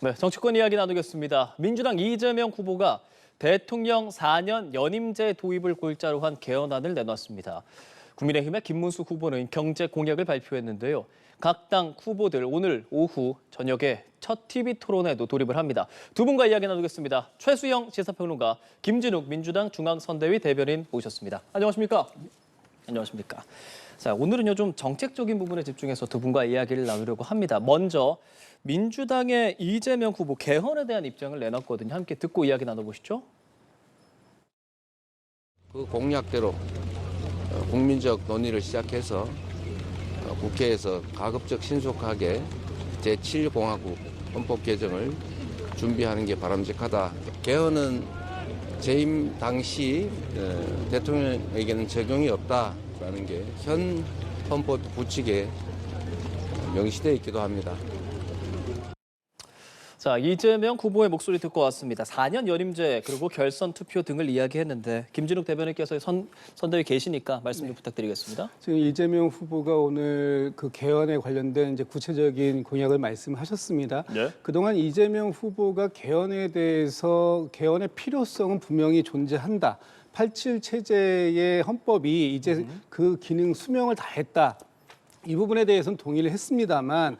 네, 정치권 이야기 나누겠습니다. 민주당 이재명 후보가 대통령 4년 연임제 도입을 골자로 한 개헌안을 내놨습니다. 국민의힘의 김문수 후보는 경제 공약을 발표했는데요. 각 당 후보들 오늘 오후 저녁에 첫 TV 토론회도 돌입을 합니다. 두 분과 이야기 나누겠습니다. 최수영 시사평론가, 김진욱 민주당 중앙선대위 대변인 모셨습니다. 안녕하십니까? 안녕하십니까? 자, 오늘은요 좀 정책적인 부분에 집중해서 두 분과 이야기를 나누려고 합니다. 먼저 민주당의 이재명 후보 개헌에 대한 입장을 내놨거든요. 함께 듣고 이야기 나눠보시죠. 그 공약대로 국민적 논의를 시작해서 국회에서 가급적 신속하게 제7공화국 헌법 개정을 준비하는 게 바람직하다. 개헌은 재임 당시 대통령에게는 적용이 없다라는 게 현 헌법 구칙에 명시되어 있기도 합니다. 자, 이재명 후보의 목소리 듣고 왔습니다. 4년 연임제 그리고 결선 투표 등을 이야기했는데 김진욱 대변인께서 선대위 계시니까 말씀 좀 부탁드리겠습니다. 지금 이재명 후보가 오늘 그 개헌에 관련된 이제 구체적인 공약을 말씀하셨습니다. 네. 그동안 이재명 후보가 개헌에 대해서 개헌의 필요성은 분명히 존재한다. 87 체제의 헌법이 이제 그 기능 수명을 다했다. 이 부분에 대해서는 동의를 했습니다만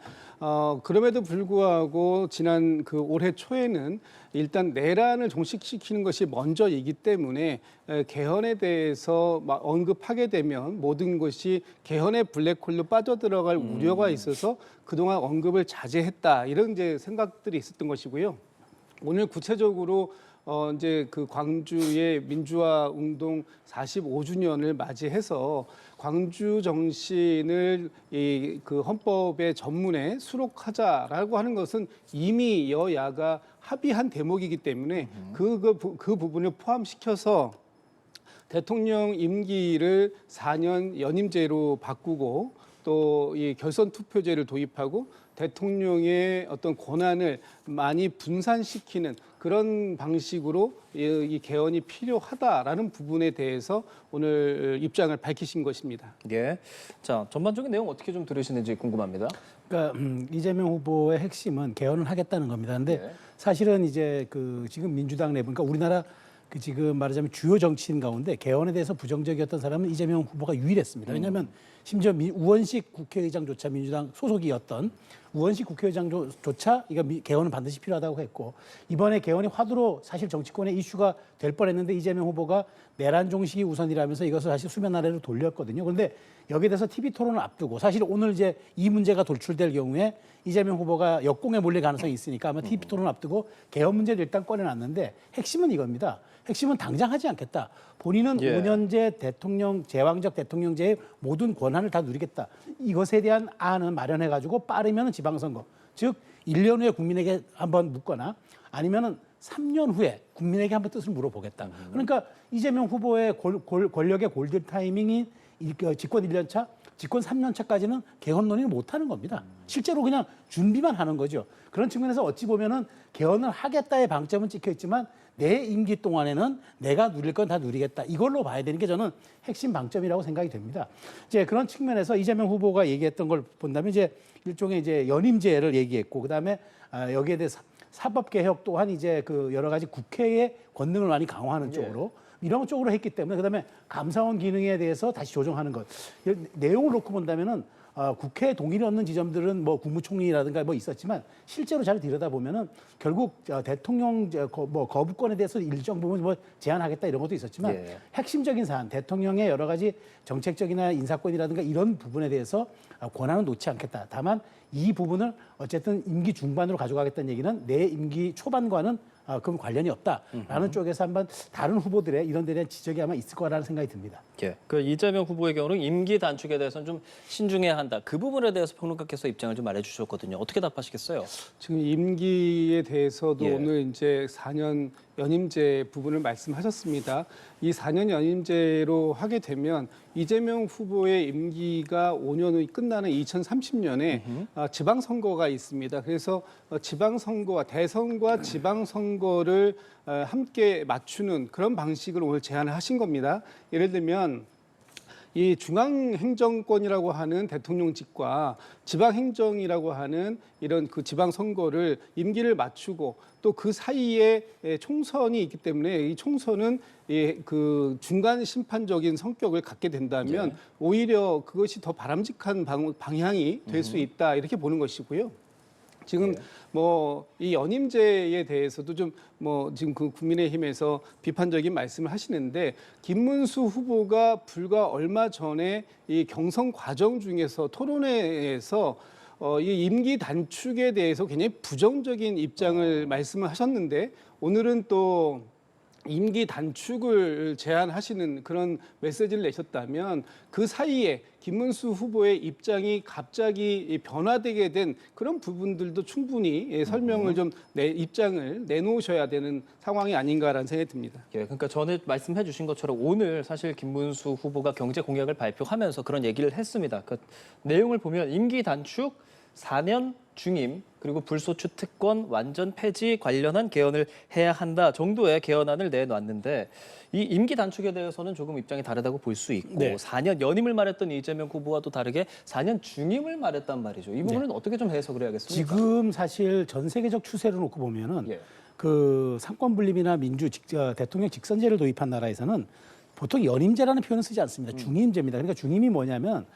그럼에도 불구하고 지난 그 올해 초에는 일단 내란을 종식시키는 것이 먼저이기 때문에 개헌에 대해서 막 언급하게 되면 모든 것이 개헌의 블랙홀로 빠져들어갈 우려가 있어서 그동안 언급을 자제했다. 이런 이제 생각들이 있었던 것이고요. 오늘 구체적으로 이제 그 광주의 민주화 운동 45주년을 맞이해서 광주 정신을 이 그 헌법의 전문에 수록하자라고 하는 것은 이미 여야가 합의한 대목이기 때문에 그 부분을 포함시켜서 대통령 임기를 4년 연임제로 바꾸고 또 이 결선 투표제를 도입하고 대통령의 어떤 권한을 많이 분산시키는 그런 방식으로 이 개헌이 필요하다라는 부분에 대해서 오늘 입장을 밝히신 것입니다. 예. 자, 전반적인 내용 어떻게 좀 들으시는지 궁금합니다. 그러니까 이재명 후보의 핵심은 개헌을 하겠다는 겁니다. 근데 네. 사실은 이제 그 지금 민주당 내부, 그러니까 우리나라 그 지금 말하자면 주요 정치인 가운데 개헌에 대해서 부정적이었던 사람은 이재명 후보가 유일했습니다. 왜냐하면 심지어 우원식 국회의장조차 민주당 소속이었던 우원식 국회의장조차 이거 개헌은 반드시 필요하다고 했고, 이번에 개헌이 화두로 사실 정치권의 이슈가 될 뻔했는데 이재명 후보가 내란 종식이 우선이라면서 이것을 사실 수면 아래로 돌렸거든요. 그런데 여기에 대해서 TV 토론을 앞두고 사실 오늘 이제 이 문제가 돌출될 경우에 이재명 후보가 역공에 몰릴 가능성이 있으니까 아마 TV 토론을 앞두고 개헌 문제를 일단 꺼내놨는데 핵심은 이겁니다. 핵심은 당장 하지 않겠다. 본인은 5년제 대통령, 제왕적 대통령제의 모든 권한을 다 누리겠다. 이것에 대한 안은 마련해가지고 빠르면 지방선거, 즉 1년 후에 국민에게 한번 묻거나 아니면은 3년 후에 국민에게 한번 뜻을 물어보겠다. 그러니까 이재명 후보의 권력의 골든 타이밍이 집권 1년 차, 집권 3년 차까지는 개헌 논의를 못 하는 겁니다. 실제로 그냥 준비만 하는 거죠. 그런 측면에서 어찌 보면은 개헌을 하겠다의 방점은 찍혀 있지만 내 임기 동안에는 내가 누릴 건 다 누리겠다. 이걸로 봐야 되는 게 저는 핵심 방점이라고 생각이 됩니다. 이제 그런 측면에서 이재명 후보가 얘기했던 걸 본다면 이제 일종의 이제 연임제를 얘기했고, 그다음에 여기에 대해서 사법개혁 또한 이제 그 여러 가지 국회의 권능을 많이 강화하는 쪽으로 이런 쪽으로 했기 때문에, 그다음에 감사원 기능에 대해서 다시 조정하는 것, 내용을 놓고 본다면은 국회 동의를 얻는 지점들은 뭐 국무총리라든가 뭐 있었지만 실제로 잘 들여다보면은 결국 대통령 거부권에 대해서 일정 부분 뭐 제한하겠다 이런 것도 있었지만 핵심적인 사안, 대통령의 여러 가지 정책적이나 인사권이라든가 이런 부분에 대해서 권한은 놓지 않겠다. 다만 이 부분을 어쨌든 임기 중반으로 가져가겠다는 얘기는 내 임기 초반과는 그럼 관련이 없다라는 쪽에서 한번 다른 후보들의 이런 데 대한 지적이 아마 있을 거라는 생각이 듭니다. 예. 그 이재명 후보의 경우는 임기 단축에 대해서는 좀 신중해야 한다. 그 부분에 대해서 평론가께서 입장을 좀 말해주셨거든요. 어떻게 답하시겠어요? 지금 임기에 대해서도 오늘 이제 4년 연임제 부분을 말씀하셨습니다. 이 4년 연임제로 하게 되면 이재명 후보의 임기가 5년 후 끝나는 2030년에 지방선거가 있습니다. 그래서 지방선거와 대선과 지방선거를 함께 맞추는 그런 방식을 오늘 제안을 하신 겁니다. 예를 들면 이 중앙행정권이라고 하는 대통령직과 지방행정이라고 하는 이런 그 지방선거를 임기를 맞추고 또 그 사이에 총선이 있기 때문에 이 총선은 그 중간 심판적인 성격을 갖게 된다면 오히려 그것이 더 바람직한 방향이 될 수 있다 이렇게 보는 것이고요. 지금 뭐 이 연임제에 대해서도 좀 뭐 지금 그 국민의힘에서 비판적인 말씀을 하시는데 김문수 후보가 불과 얼마 전에 이 경선 과정 중에서 토론회에서 이 임기 단축에 대해서 굉장히 부정적인 입장을 말씀을 하셨는데 오늘은 또 임기 단축을 제안하시는 그런 메시지를 내셨다면 그 사이에 김문수 후보의 입장이 갑자기 변화되게 된 그런 부분들도 충분히 설명을 좀 입장을 내놓으셔야 되는 상황이 아닌가라는 생각이 듭니다. 예, 그러니까 전에 말씀해 주신 것처럼 오늘 사실 김문수 후보가 경제 공약을 발표하면서 그런 얘기를 했습니다. 그 내용을 보면 임기 단축, 4년 중임, 그리고 불소추 특권 완전 폐지 관련한 개헌을 해야 한다 정도의 개헌안을 내놨는데 이 임기 단축에 대해서는 조금 입장이 다르다고 볼 수 있고 네. 4년 연임을 말했던 이재명 후보와도 다르게 4년 중임을 말했단 말이죠. 이 부분은 어떻게 좀 해석을 해야겠습니까? 지금 사실 전 세계적 추세를 놓고 보면은 예. 그 상권 분립이나 대통령 직선제를 도입한 나라에서는 보통 연임제라는 표현을 쓰지 않습니다. 중임제입니다. 그러니까 중임이 뭐냐면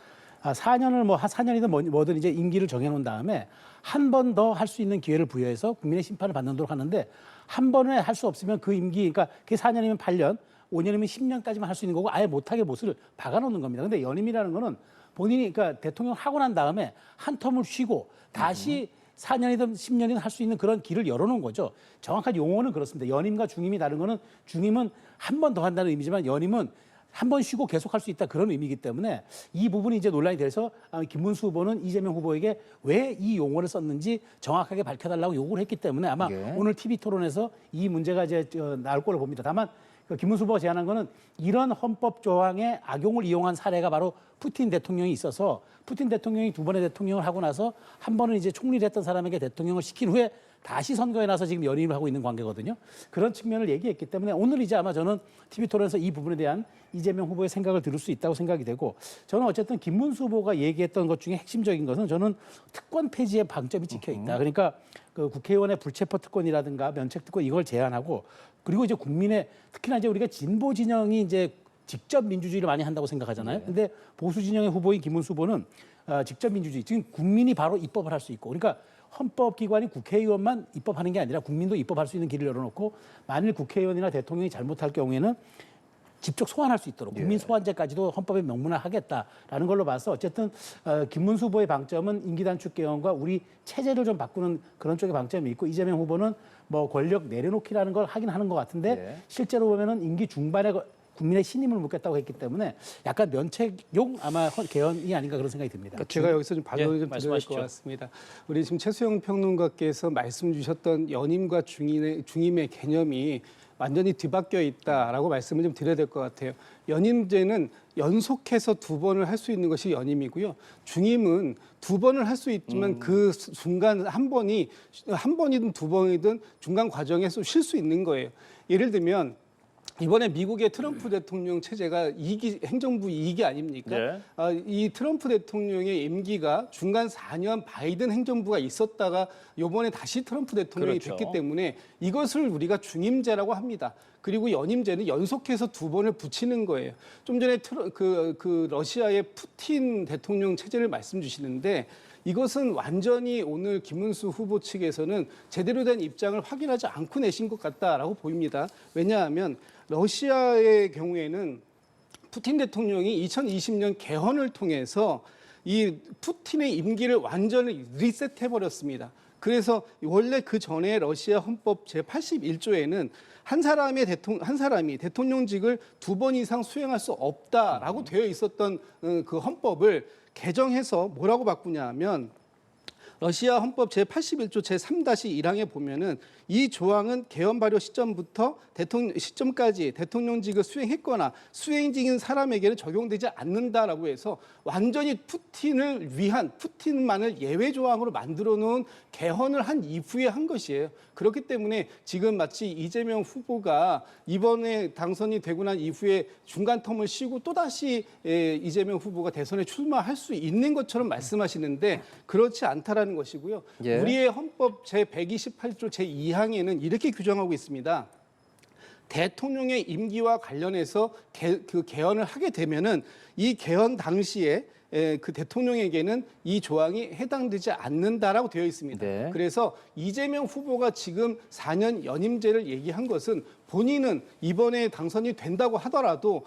4년을 뭐 4년이든 뭐든 이제 임기를 정해놓은 다음에 한 번 더 할 수 있는 기회를 부여해서 국민의 심판을 받도록 하는데 한 번에 할 수 없으면 그 임기, 그러니까 그게 4년이면 8년, 5년이면 10년까지만 할 수 있는 거고 아예 못하게 못을 박아놓는 겁니다. 근데 연임이라는 거는 본인이 그러니까 대통령 하고 난 다음에 한 텀을 쉬고 다시 4년이든 10년이든 할 수 있는 그런 길을 열어놓은 거죠. 정확한 용어는 그렇습니다. 연임과 중임이 다른 거는 중임은 한 번 더 한다는 의미지만 연임은 한 번 쉬고 계속 할 수 있다 그런 의미이기 때문에 이 부분이 이제 논란이 돼서 김문수 후보는 이재명 후보에게 왜 이 용어를 썼는지 정확하게 밝혀달라고 요구를 했기 때문에 아마 오늘 TV 토론에서 이 문제가 이제 나올 걸로 봅니다. 다만 김문수 후보가 제안한 거는 이런 헌법 조항의 악용을 이용한 사례가 바로 푸틴 대통령이 있어서 푸틴 대통령이 두 번의 대통령을 하고 나서 한 번은 이제 총리를 했던 사람에게 대통령을 시킨 후에 다시 선거에 나서 지금 연임을 하고 있는 관계거든요. 그런 측면을 얘기했기 때문에 오늘 이제 아마 저는 TV 토론에서 이 부분에 대한 이재명 후보의 생각을 들을 수 있다고 생각이 되고 저는 어쨌든 김문수 후보가 얘기했던 것 중에 핵심적인 것은 저는 특권 폐지의 방점이 찍혀 있다. 그러니까 그 국회의원의 불체포 특권이라든가 면책 특권 이걸 제한하고 그리고 이제 국민의 특히나 이제 우리가 진보 진영이 이제 직접 민주주의를 많이 한다고 생각하잖아요. 근데 보수 진영의 후보인 김문수 후보는 직접 민주주의, 지금 국민이 바로 입법을 할 수 있고, 그러니까 헌법기관이 국회의원만 입법하는 게 아니라 국민도 입법할 수 있는 길을 열어놓고 만일 국회의원이나 대통령이 잘못할 경우에는 직접 소환할 수 있도록 국민 소환제까지도 헌법에 명문화하겠다라는 걸로 봐서 어쨌든 김문수 후보의 방점은 임기단축 개헌과 우리 체제를 좀 바꾸는 그런 쪽의 방점이 있고 이재명 후보는 뭐 권력 내려놓기라는 걸 하긴 하는 것 같은데 실제로 보면은 임기 중반에 국민의 신임을 묻겠다고 했기 때문에 약간 면책용 아마 개헌이 아닌가 그런 생각이 듭니다. 제가 여기서 좀 반론을 좀 드려야 될 말씀하시죠. 것 같습니다. 우리 지금 최수영 평론가께서 말씀 주셨던 연임과 중임의 개념이 완전히 뒤바뀌어 있다라고 말씀을 좀 드려야 될 것 같아요. 연임제는 연속해서 두 번을 할 수 있는 것이 연임이고요. 중임은 두 번을 할 수 있지만 그 중간 한 번이든 두 번이든 중간 과정에서 쉴 수 있는 거예요. 예를 들면 이번에 미국의 트럼프 대통령 체제가 행정부 2기 아닙니까? 이 트럼프 대통령의 임기가 중간 4년 바이든 행정부가 있었다가 이번에 다시 트럼프 대통령이 됐기 때문에 이것을 우리가 중임제라고 합니다. 그리고 연임제는 연속해서 두 번을 붙이는 거예요. 좀 전에 그 러시아의 푸틴 대통령 체제를 말씀 주시는데 이것은 완전히 오늘 김문수 후보 측에서는 제대로 된 입장을 확인하지 않고 내신 것 같다라고 보입니다. 왜냐하면 러시아의 경우에는 푸틴 대통령이 2020년 개헌을 통해서 이 푸틴의 임기를 완전히 리셋해버렸습니다. 그래서 원래 그 전에 러시아 헌법 제81조에는 한 사람이 대통령직을 두 번 이상 수행할 수 없다라고 되어 있었던 그 헌법을 개정해서 뭐라고 바꾸냐 하면 러시아 헌법 제81조 제3-1항에 보면은 이 조항은 개헌 발효 시점부터 시점까지 대통령직을 수행했거나 수행 중인 사람에게는 적용되지 않는다라고 해서 완전히 푸틴을 위한 푸틴만을 예외 조항으로 만들어 놓은 개헌을 한 이후에 한 것이에요. 그렇기 때문에 지금 마치 이재명 후보가 이번에 당선이 되고 난 이후에 중간 텀을 쉬고 또다시 이재명 후보가 대선에 출마할 수 있는 것처럼 말씀하시는데 그렇지 않다라는 것이고요. 예. 우리의 헌법 제128조 제2항에는 이렇게 규정하고 있습니다. 대통령의 임기와 관련해서 그 개헌을 하게 되면은 이 개헌 당시에 그 대통령에게는 이 조항이 해당되지 않는다라고 되어 있습니다. 네. 그래서 이재명 후보가 지금 4년 연임제를 얘기한 것은 본인은 이번에 당선이 된다고 하더라도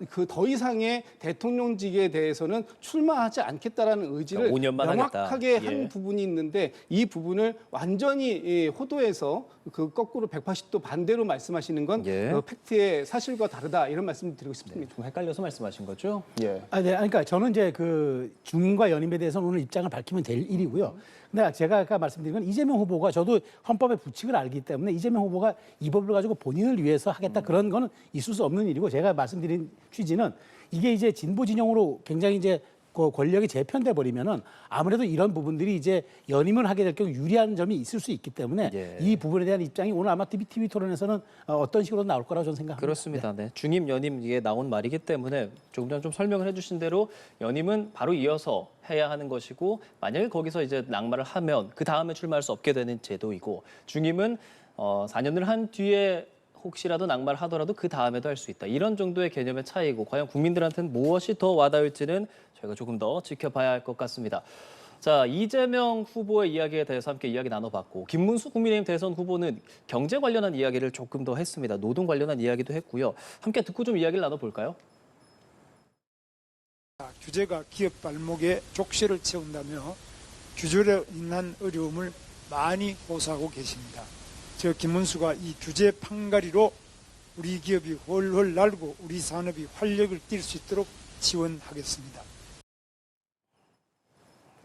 그 더 이상의 대통령직에 대해서는 출마하지 않겠다라는 의지를 그러니까 5년만 명확하게 하겠다. 한 예. 부분이 있는데 이 부분을 완전히 호도해서 그 거꾸로 180도 반대로 말씀하시는 건 예. 팩트의 사실과 다르다 이런 말씀을 드리고 싶습니다. 좀 헷갈려서 말씀하신 거죠? 예. 네, 그러니까 저는 이제 그 중임과 연임에 대해서는 오늘 입장을 밝히면 될 일이고요. 근데 제가 아까 말씀드린 건 이재명 후보가 저도 헌법의 부칙을 알기 때문에 이재명 후보가 이 법을 가지고 본인을 위해서 하겠다 그런 거는 있을 수 없는 일이고 제가 말씀드린 취지는 이게 이제 진보 진영으로 굉장히 이제 그 권력이 재편돼 버리면은 아무래도 이런 부분들이 이제 연임을 하게 될 경우 유리한 점이 있을 수 있기 때문에 예. 이 부분에 대한 입장이 오늘 아마 TV 토론에서는 어떤 식으로 나올 거라고 저는 생각합니다. 그렇습니다. 네. 중임, 연임 이게 나온 말이기 때문에 조금 전에 좀 설명을 해주신 대로 연임은 바로 이어서 해야 하는 것이고 만약에 거기서 이제 낙마를 하면 그 다음에 출마할 수 없게 되는 제도이고 중임은 4년을 한 뒤에 혹시라도 낙마를 하더라도 그 다음에도 할 수 있다. 이런 정도의 개념의 차이고 과연 국민들한테는 무엇이 더 와닿을지는 저희가 조금 더 지켜봐야 할 것 같습니다. 자, 이재명 후보의 이야기에 대해서 함께 이야기 나눠봤고 김문수 국민의힘 대선 후보는 경제 관련한 이야기를 조금 더 했습니다. 노동 관련한 이야기도 했고요. 함께 듣고 좀 이야기를 나눠볼까요? 규제가 기업 발목에 족쇄를 채운다며 규제로 인한 어려움을 많이 호소하고 계십니다. 저 김문수가 이 규제 판가리로 우리 기업이 훨훨 날고 우리 산업이 활력을 띨 수 있도록 지원하겠습니다.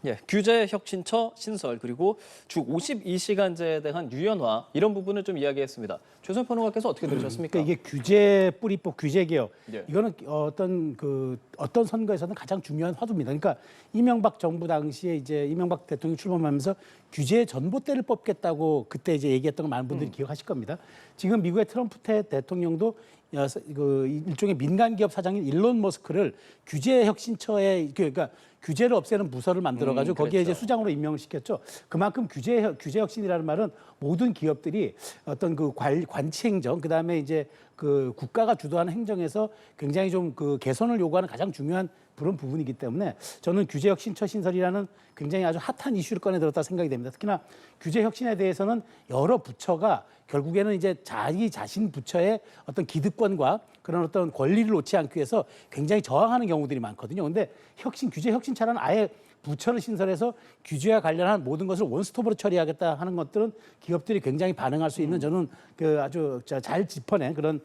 예, 규제 혁신처 신설 그리고 주 52시간제에 대한 유연화 이런 부분을 좀 이야기했습니다. 최선 평론가께서 어떻게 들으셨습니까? 그러니까 이게 규제 뿌리법 규제 개혁 예. 이거는 어떤 선거에서는 가장 중요한 화두입니다. 그러니까 이명박 정부 당시에 이제 이명박 대통령이 출범하면서 규제 전봇대를 뽑겠다고 그때 이제 얘기했던 거 많은 분들이 기억하실 겁니다. 지금 미국의 트럼프 대통령도 그 일종의 민간 기업 사장인 일론 머스크를 규제 혁신처에 그러니까 규제를 없애는 부서를 만들어가지고 거기에 그랬죠. 이제 수장으로 임명을 시켰죠. 그만큼 규제 혁신이라는 말은 모든 기업들이 어떤 그 관치 행정, 그 다음에 이제 그 국가가 주도하는 행정에서 굉장히 좀 그 개선을 요구하는 가장 중요한 그런 부분이기 때문에 저는 규제 혁신처 신설이라는 굉장히 아주 핫한 이슈를 꺼내 들었다 생각이 됩니다. 특히나 규제 혁신에 대해서는 여러 부처가 결국에는 이제 자기 자신 부처의 어떤 기득권과 그런 어떤 권리를 놓지 않기 위해서 굉장히 저항하는 경우들이 많거든요. 근데 규제 혁신처는 아예 부처를 신설해서 규제와 관련한 모든 것을 원스톱으로 처리하겠다 하는 것들은 기업들이 굉장히 반응할 수 있는 저는 그 아주 잘 짚어낸 그런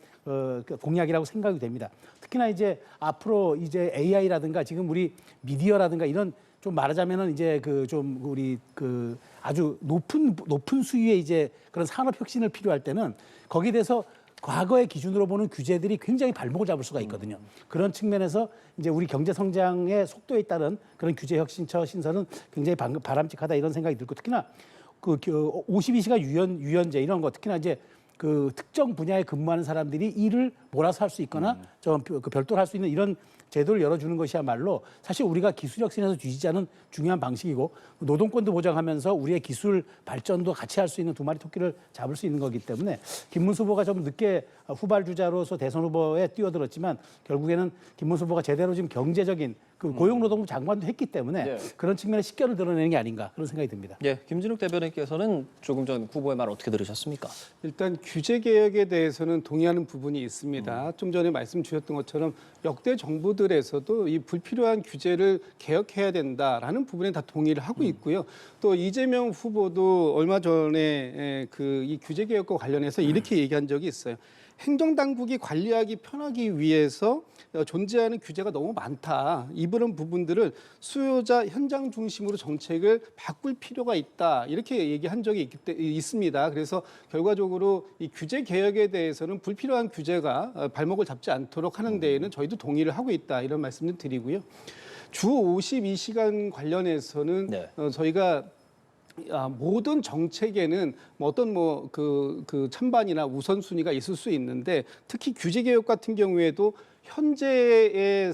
공약이라고 생각이 됩니다. 특히나 이제 앞으로 이제 AI라든가 지금 우리 미디어라든가 이런 좀 말하자면은 이제 그 좀 우리 그 아주 높은 수위의 이제 그런 산업 혁신을 필요할 때는 거기에 대해서 과거의 기준으로 보는 규제들이 굉장히 발목을 잡을 수가 있거든요. 그런 측면에서 이제 우리 경제 성장의 속도에 따른 그런 규제 혁신처 신설은 굉장히 바람직하다 이런 생각이 들고 특히나 그 52시간 유연제 이런 거 특히나 이제 그 특정 분야에 근무하는 사람들이 일을 몰아서 할 수 있거나 그 별도로 할 수 있는 이런 제도를 열어주는 것이야말로 사실 우리가 기술 혁신에서 뒤지자는 중요한 방식이고 노동권도 보장하면서 우리의 기술 발전도 같이 할 수 있는 두 마리 토끼를 잡을 수 있는 거기 때문에 김문수 후보가 좀 늦게 후발주자로서 대선 후보에 뛰어들었지만 결국에는 김문수 후보가 제대로 지금 경제적인 그 고용노동부 장관도 했기 때문에 네. 그런 측면에 식견을 드러내는 게 아닌가 그런 생각이 듭니다. 예, 김진욱 대변인께서는 조금 전 후보의 말 어떻게 들으셨습니까? 일단 규제 개혁에 대해서는 동의하는 부분이 있습니다. 좀 전에 말씀 주셨던 것처럼 역대 정부들에서도 이 불필요한 규제를 개혁해야 된다라는 부분에 다 동의를 하고 있고요. 또 이재명 후보도 얼마 전에 이 규제 개혁과 관련해서 이렇게 얘기한 적이 있어요. 행정당국이 관리하기 편하기 위해서 존재하는 규제가 너무 많다. 이런 부분들을 수요자 현장 중심으로 정책을 바꿀 필요가 있다. 이렇게 얘기한 적이 있습니다. 그래서 결과적으로 이 규제 개혁에 대해서는 불필요한 규제가 발목을 잡지 않도록 하는 데에는 저희도 동의를 하고 있다. 이런 말씀을 드리고요. 주 52시간 관련해서는 네. 저희가 모든 정책에는 뭐 어떤 그 찬반이나 우선순위가 있을 수 있는데 특히 규제 개혁 같은 경우에도 현재의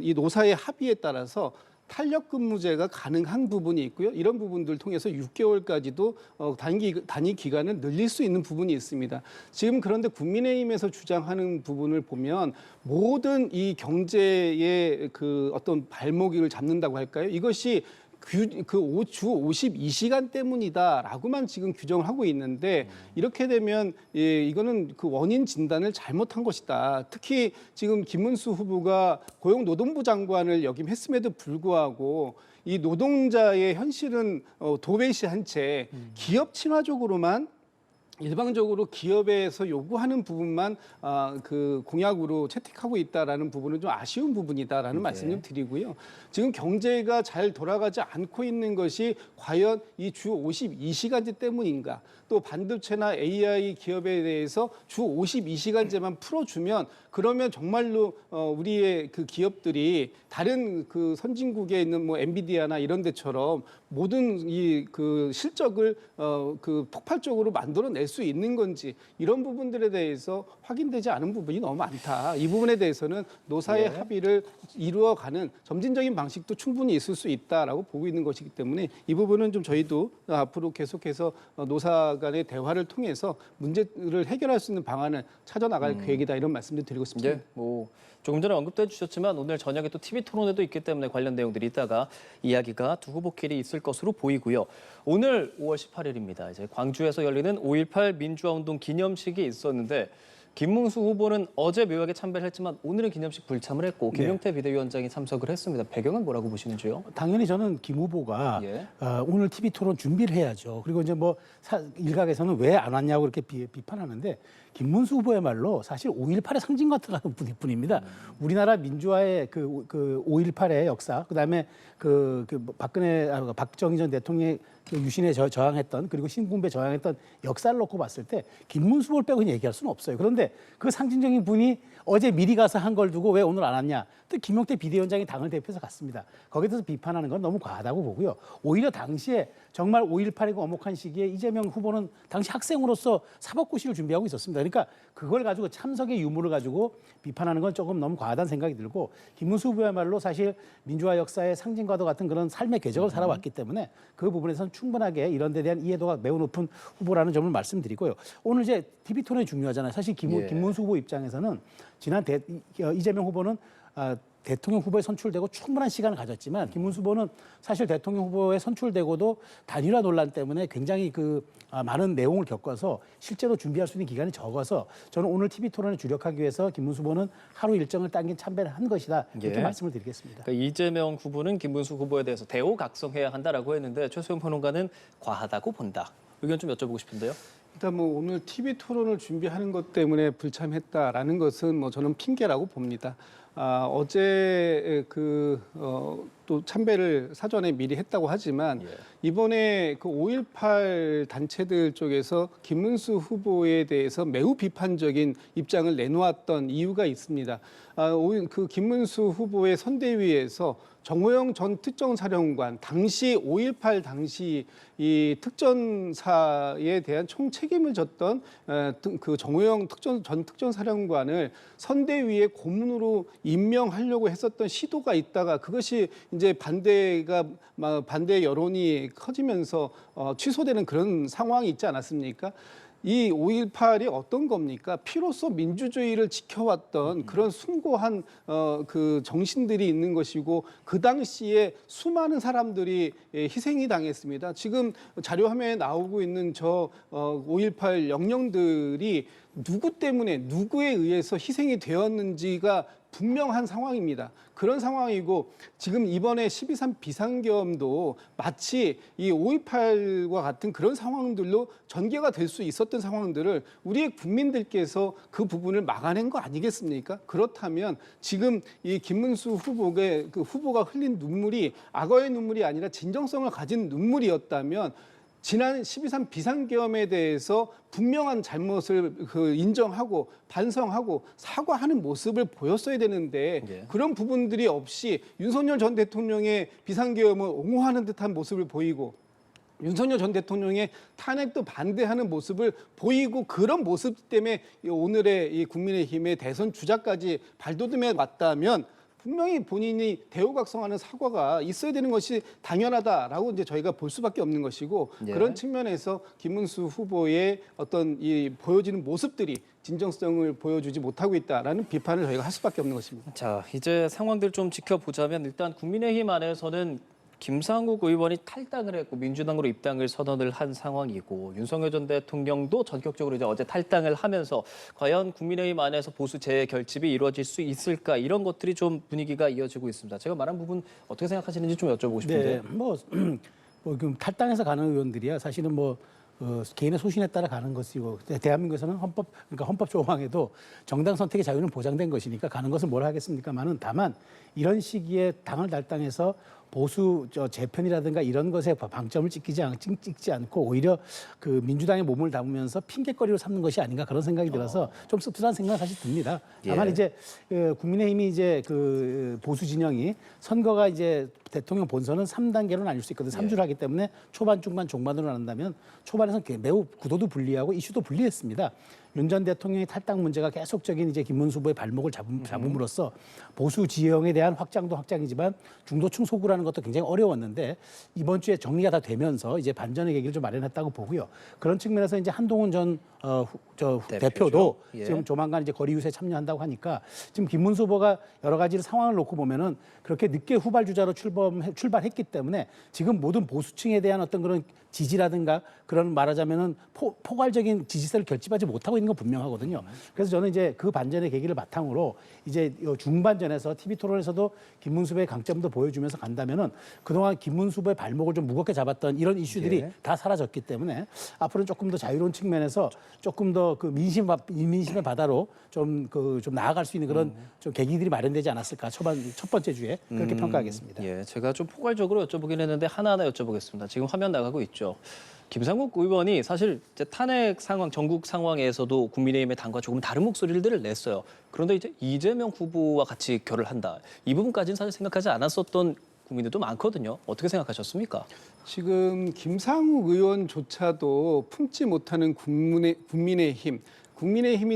이 노사의 합의에 따라서 탄력 근무제가 가능한 부분이 있고요. 이런 부분들 통해서 6개월까지도 단위 기간을 늘릴 수 있는 부분이 있습니다. 지금 그런데 국민의힘에서 주장하는 부분을 보면 모든 이 경제의 그 어떤 발목을 잡는다고 할까요? 이것이 주 52시간 때문이다라고만 지금 규정을 하고 있는데 이렇게 되면 이거는 그 원인 진단을 잘못한 것이다. 특히 지금 김문수 후보가 고용노동부 장관을 역임했음에도 불구하고 이 노동자의 현실은 도외시한 채 기업 친화적으로만 일방적으로 기업에서 요구하는 부분만 그 공약으로 채택하고 있다라는 부분은 좀 아쉬운 부분이다라는 말씀 좀 드리고요. 지금 경제가 잘 돌아가지 않고 있는 것이 과연 이 주 52시간제 때문인가? 또 반도체나 AI 기업에 대해서 주 52시간제만 풀어주면 그러면 정말로 우리의 그 기업들이 다른 그 선진국에 있는 뭐 엔비디아나 이런 데처럼 모든 이 그 실적을 그 폭발적으로 만들어낼 수 있는 건지 이런 부분들에 대해서 확인되지 않은 부분이 너무 많다. 이 부분에 대해서는 노사의 합의를 이루어가는 점진적인 방식도 충분히 있을 수 있다라고 보고 있는 것이기 때문에 이 부분은 좀 저희도 앞으로 계속해서 노사 간의 대화를 통해서 문제를 해결할 수 있는 방안을 찾아나갈 계획이다 이런 말씀도 드리고 싶습니다. 예, 뭐 조금 전에 언급도 해주셨지만 오늘 저녁에 또 TV 토론회도 있기 때문에 관련 내용들이 있다가 이야기가 두 후보끼리 있을 것으로 보이고요. 오늘 5월 18일입니다. 이제 광주에서 열리는 5.18 민주화운동 기념식이 있었는데 김문수 후보는 어제 묘하게 참배를 했지만 오늘은 기념식 불참을 했고 김용태 비대위원장이 참석을 했습니다. 배경은 뭐라고 보시는지요? 당연히 저는 김 후보가 예. 오늘 TV 토론 준비를 해야죠. 그리고 이제 뭐 일각에서는 왜 안 왔냐고 이렇게 비판하는데 김문수 후보야말로 사실 5.18의 상징 같은 분입니다. 우리나라 민주화의 그 5.18의 역사, 그다음에 박정희 전 대통령의 그 유신에 저항했던 그리고 신군부에 저항했던 역사를 놓고 봤을 때 김문수 후보를 빼고 얘기할 수는 없어요. 그런데 그 상징적인 분이 어제 미리 가서 한 걸 두고 왜 오늘 안 왔냐? 또 김용태 비대위원장이 당을 대표해서 갔습니다. 거기에 대해서 비판하는 건 너무 과하다고 보고요. 오히려 당시에 정말 5.18이고 엄혹한 시기에 이재명 후보는 당시 학생으로서 사법고시를 준비하고 있었습니다. 그러니까 그걸 가지고 참석의 유무를 가지고 비판하는 건 조금 너무 과하다는 생각이 들고 김문수 후보야말로 사실 민주화 역사의 상징과도 같은 그런 삶의 궤적을 살아왔기 때문에 그 부분에서는 충분하게 이런 데 대한 이해도가 매우 높은 후보라는 점을 말씀드리고요. 오늘 이제 TV 토론이 중요하잖아요. 사실 김문수 후보 입장에서는 지난 이재명 후보는 대통령 후보에 선출되고 충분한 시간을 가졌지만 김문수 후보는 사실 대통령 후보에 선출되고도 단일화 논란 때문에 굉장히 많은 내용을 겪어서 실제로 준비할 수 있는 기간이 적어서 저는 오늘 TV 토론에 주력하기 위해서 김문수 후보는 하루 일정을 당긴 참배를 한 것이다 이렇게 말씀을 드리겠습니다. 그러니까 이재명 후보는 김문수 후보에 대해서 대우각성해야 한다라고 했는데 최소영 평론가는 과하다고 본다. 의견 좀 여쭤보고 싶은데요. 일단 뭐 오늘 TV 토론을 준비하는 것 때문에 불참했다라는 것은 뭐 저는 핑계라고 봅니다. 어제 또 참배를 사전에 미리 했다고 하지만 이번에 그 5.18 단체들 쪽에서 김문수 후보에 대해서 매우 비판적인 입장을 내놓았던 이유가 있습니다. 그 김문수 후보의 선대위에서 정호영 전 특전사령관 당시 5.18 당시 이 특전사에 대한 총책임을 졌던 그 정호영 전 특전사령관을 선대위의 고문으로 임명하려고 했었던 시도가 있다가 그것이 이제 반대 여론이 커지면서 취소되는 그런 상황이 있지 않았습니까? 이 5.18이 어떤 겁니까? 피로써 민주주의를 지켜왔던 그런 숭고한 그 정신들이 있는 것이고 그 당시에 수많은 사람들이 희생이 당했습니다. 지금 자료 화면에 나오고 있는 저 5.18 영령들이 누구 때문에 누구에 의해서 희생이 되었는지가 분명한 상황입니다. 그런 상황이고 지금 이번에 12.3 비상계엄도 마치 이 5.18과 같은 그런 상황들로 전개가 될 수 있었던 상황들을 우리의 국민들께서 그 부분을 막아낸 거 아니겠습니까? 그렇다면 지금 이 김문수 후보가 흘린 눈물이 악어의 눈물이 아니라 진정성을 가진 눈물이었다면 지난 12.3 비상계엄에 대해서 분명한 잘못을 인정하고 반성하고 사과하는 모습을 보였어야 되는데 예. 그런 부분들이 없이 윤석열 전 대통령의 비상계엄을 옹호하는 듯한 모습을 보이고 윤석열 전 대통령의 탄핵도 반대하는 모습을 보이고 그런 모습 때문에 오늘의 이 국민의힘의 대선 주자까지 발돋움해 왔다면 분명히 본인이 대우각성하는 사과가 있어야 되는 것이 당연하다라고 이제 저희가 볼 수밖에 없는 것이고 예. 그런 측면에서 김문수 후보의 어떤 이 보여지는 모습들이 진정성을 보여주지 못하고 있다라는 비판을 저희가 할 수밖에 없는 것입니다. 자, 이제 상황들 좀 지켜보자면 일단 국민의힘 안에서는 김상욱 의원이 탈당을 했고 민주당으로 입당을 선언을 한 상황이고 윤석열 전 대통령도 전격적으로 이제 어제 탈당을 하면서 과연 국민의힘 안에서 보수 재결집이 이루어질 수 있을까 이런 것들이 좀 분위기가 이어지고 있습니다. 제가 말한 부분 어떻게 생각하시는지 좀 여쭤보고 싶은데. 네, 뭐 탈당해서 가는 의원들이야 사실은 개인의 소신에 따라 가는 것이고 대한민국에서는 헌법 조항에도 정당 선택의 자유는 보장된 것이니까 가는 것을 뭘 하겠습니까만은 다만 이런 시기에 당을 탈당해서 보수 재편이라든가 이런 것에 방점을 찍지 않고 오히려 그 민주당의 몸을 담으면서 핑계거리로 삼는 것이 아닌가 그런 생각이 들어서 좀 씁쓸한 생각은 사실 듭니다. 다만 예. 이제 국민의힘이 이제 그 보수 진영이 선거가 이제 대통령 본선은 3단계로 나뉠 수 있거든요. 3주를 하기 때문에 초반, 중반, 종반으로 나눈다면 초반에서는 매우 구도도 불리하고 이슈도 불리했습니다. 윤 전 대통령의 탈당 문제가 계속적인 이제 김문수 후보의 발목을 잡음으로써 보수 지형에 대한 확장도 확장이지만 중도층 소구라는 것도 굉장히 어려웠는데 이번 주에 정리가 다 되면서 이제 반전의 계기를 좀 마련했다고 보고요. 그런 측면에서 이제 한동훈 전 대표도 예. 지금 조만간 이제 거리 유세에 참여한다고 하니까 지금 김문수 후보가 여러 가지 상황을 놓고 보면은 그렇게 늦게 후발 주자로 출발했기 때문에 지금 모든 보수층에 대한 어떤 그런 지지라든가 그런 말하자면은 포괄적인 지지세를 결집하지 못하고 있는 건 분명하거든요. 그래서 저는 이제 그 반전의 계기를 바탕으로 이제 중반전에서 TV 토론에서도 김문수 후보의 강점도 보여주면서 간다면은 그동안 김문수 후보의 발목을 좀 무겁게 잡았던 이런 이슈들이 예. 다 사라졌기 때문에 앞으로는 조금 더 자유로운 측면에서 조금 더 그 민심의 바다로 좀 나아갈 수 있는 그런 좀 계기들이 마련되지 않았을까 첫 번째 주에 그렇게 평가하겠습니다. 예, 제가 좀 포괄적으로 여쭤보긴 했는데 하나하나 여쭤보겠습니다. 지금 화면 나가고 있죠. 김상욱 의원이 사실 이제 탄핵 상황, 전국 상황에서도 국민의힘의 당과 조금 다른 목소리를 냈어요. 그런데 이제 이재명 후보와 같이 결을 한다. 이 부분까지는 사실 생각하지 않았었던 국민들도 많거든요. 어떻게 생각하셨습니까? 지금 김상욱 의원조차도 품지 못하는 국민의힘이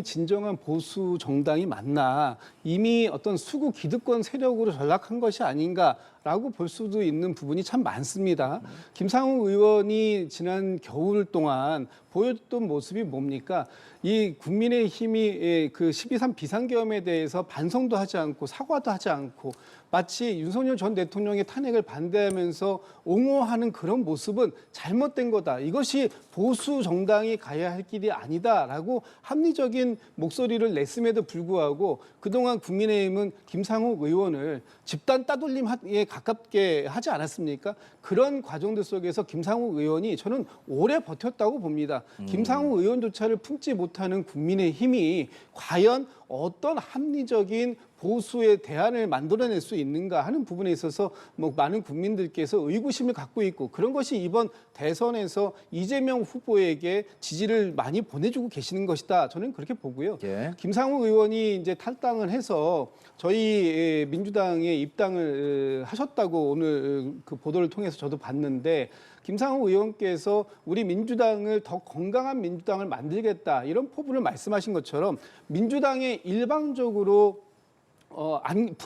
진정한 보수 정당이 맞나 이미 어떤 수구 기득권 세력으로 전락한 것이 아닌가라고 볼 수도 있는 부분이 참 많습니다. 김상욱 의원이 지난 겨울 동안 보였던 모습이 뭡니까? 이 국민의힘이 그 12.3 비상계엄에 대해서 반성도 하지 않고 사과도 하지 않고 마치 윤석열 전 대통령의 탄핵을 반대하면서 옹호하는 그런 모습은 잘못된 거다. 이것이 보수 정당이 가야 할 길이 아니다라고 합리적인 목소리를 냈음에도 불구하고 그동안 국민의힘은 김상욱 의원을 집단 따돌림에 가깝게 하지 않았습니까? 그런 과정들 속에서 김상욱 의원이 저는 오래 버텼다고 봅니다. 김상욱 의원조차를 품지 못하는 국민의힘이 과연 어떤 합리적인 보수의 대안을 만들어낼 수 있는가 하는 부분에 있어서 많은 국민들께서 의구심을 갖고 있고 그런 것이 이번 대선에서 이재명 후보에게 지지를 많이 보내주고 계시는 것이다. 저는 그렇게 보고요. 예. 김상욱 의원이 이제 탈당을 해서 저희 민주당에 입당을 하셨다고 오늘 그 보도를 통해서 저도 봤는데 김상욱 의원께서 우리 민주당을 더 건강한 민주당을 만들겠다 이런 포부를 말씀하신 것처럼 민주당에 일방적으로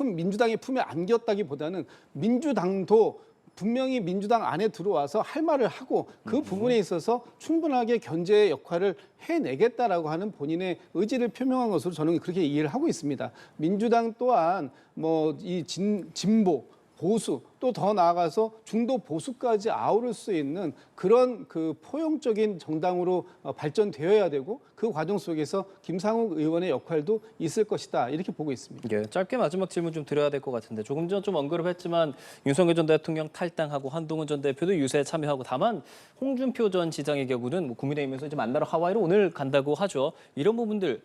민주당의 품에 안겼다기보다는 민주당도 분명히 민주당 안에 들어와서 할 말을 하고 그 부분에 있어서 충분하게 견제의 역할을 해내겠다라고 하는 본인의 의지를 표명한 것으로 저는 그렇게 이해를 하고 있습니다. 민주당 또한 이 진보 보수 또 더 나아가서 중도 보수까지 아우를 수 있는 그런 그 포용적인 정당으로 발전되어야 되고 그 과정 속에서 김상욱 의원의 역할도 있을 것이다 이렇게 보고 있습니다. 예, 짧게 마지막 질문 좀 드려야 될 것 같은데 조금 전 좀 언급했지만 윤석열 전 대통령 탈당하고 한동훈 전 대표도 유세에 참여하고 다만 홍준표 전 시장의 경우는 뭐 국민의힘에서 이제 만나러 하와이로 오늘 간다고 하죠. 이런 부분들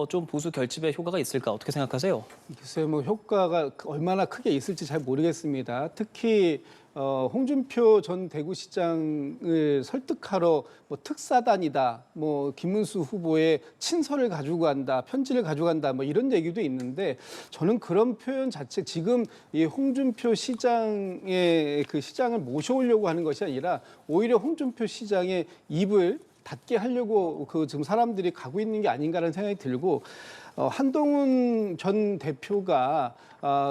좀 보수 결집에 효과가 있을까 어떻게 생각하세요? 글쎄요, 뭐 효과가 얼마나 크게 있을지 잘 모르겠습니다. 특히 홍준표 전 대구시장을 설득하러 뭐 특사단이다, 뭐 김문수 후보의 친서를 가지고 간다, 편지를 가지고 간다, 뭐 이런 얘기도 있는데 저는 그런 표현 자체 지금 이 홍준표 시장의 그 시장을 모셔오려고 하는 것이 아니라 오히려 홍준표 시장의 입을 닫게 하려고 그 지금 사람들이 가고 있는 게 아닌가라는 생각이 들고 한동훈 전 대표가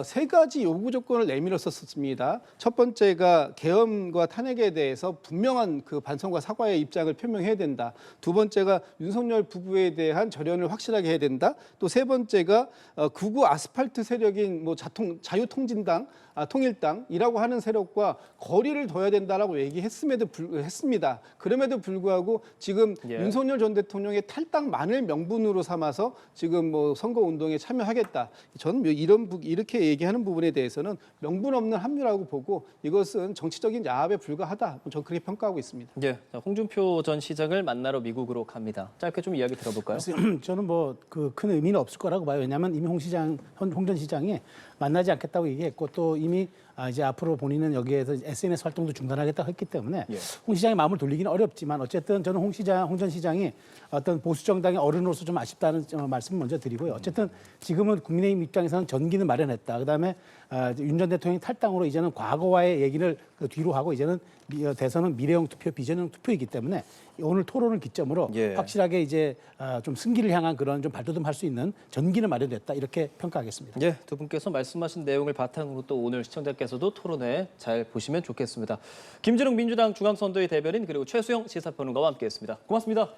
세 가지 요구 조건을 내밀었었습니다. 첫 번째가 계엄과 탄핵에 대해서 분명한 그 반성과 사과의 입장을 표명해야 된다. 두 번째가 윤석열 부부에 대한 절연을 확실하게 해야 된다. 또 세 번째가 극우 아스팔트 세력인 뭐 자유통진당, 통일당이라고 하는 세력과 거리를 둬야 된다라고 했습니다. 그럼에도 불구하고 지금 윤석열 전 대통령의 탈당만을 명분으로 삼아서 지금 뭐 선거 운동에 참여하겠다. 저는 이렇게 얘기하는 부분에 대해서는 명분 없는 합류라고 보고 이것은 정치적인 야합에 불과하다. 저는 그렇게 평가하고 있습니다. 예, 자, 홍준표 전 시장을 만나러 미국으로 갑니다. 짧게 좀 이야기 들어볼까요? 저는 뭐 그 큰 의미는 없을 거라고 봐요. 왜냐하면 이미 홍 전 시장이 만나지 않겠다고 얘기했고 또 이미 이제 앞으로 본인은 여기에서 SNS 활동도 중단하겠다고 했기 때문에 홍 시장의 마음을 돌리기는 어렵지만 어쨌든 저는 홍 전 시장이 어떤 보수 정당의 어른으로서 좀 아쉽다는 말씀을 먼저 드리고요. 어쨌든 지금은 국민의힘 입장에서는 전기는 마련했다. 그다음에 윤 전 대통령이 탈당으로 이제는 과거와의 얘기를 뒤로 하고 이제는 대선은 미래형 투표, 비전형 투표이기 때문에 오늘 토론을 기점으로 확실하게 이제 좀 승기를 향한 그런 좀 발돋움할 수 있는 전기는 마련됐다 이렇게 평가하겠습니다. 예, 두 분께서 말씀하신 내용을 바탕으로 또 오늘 시청자께서도 토론회 잘 보시면 좋겠습니다. 김진웅 민주당 중앙선대위 대변인 그리고 최수영 시사평론가와 함께했습니다. 고맙습니다.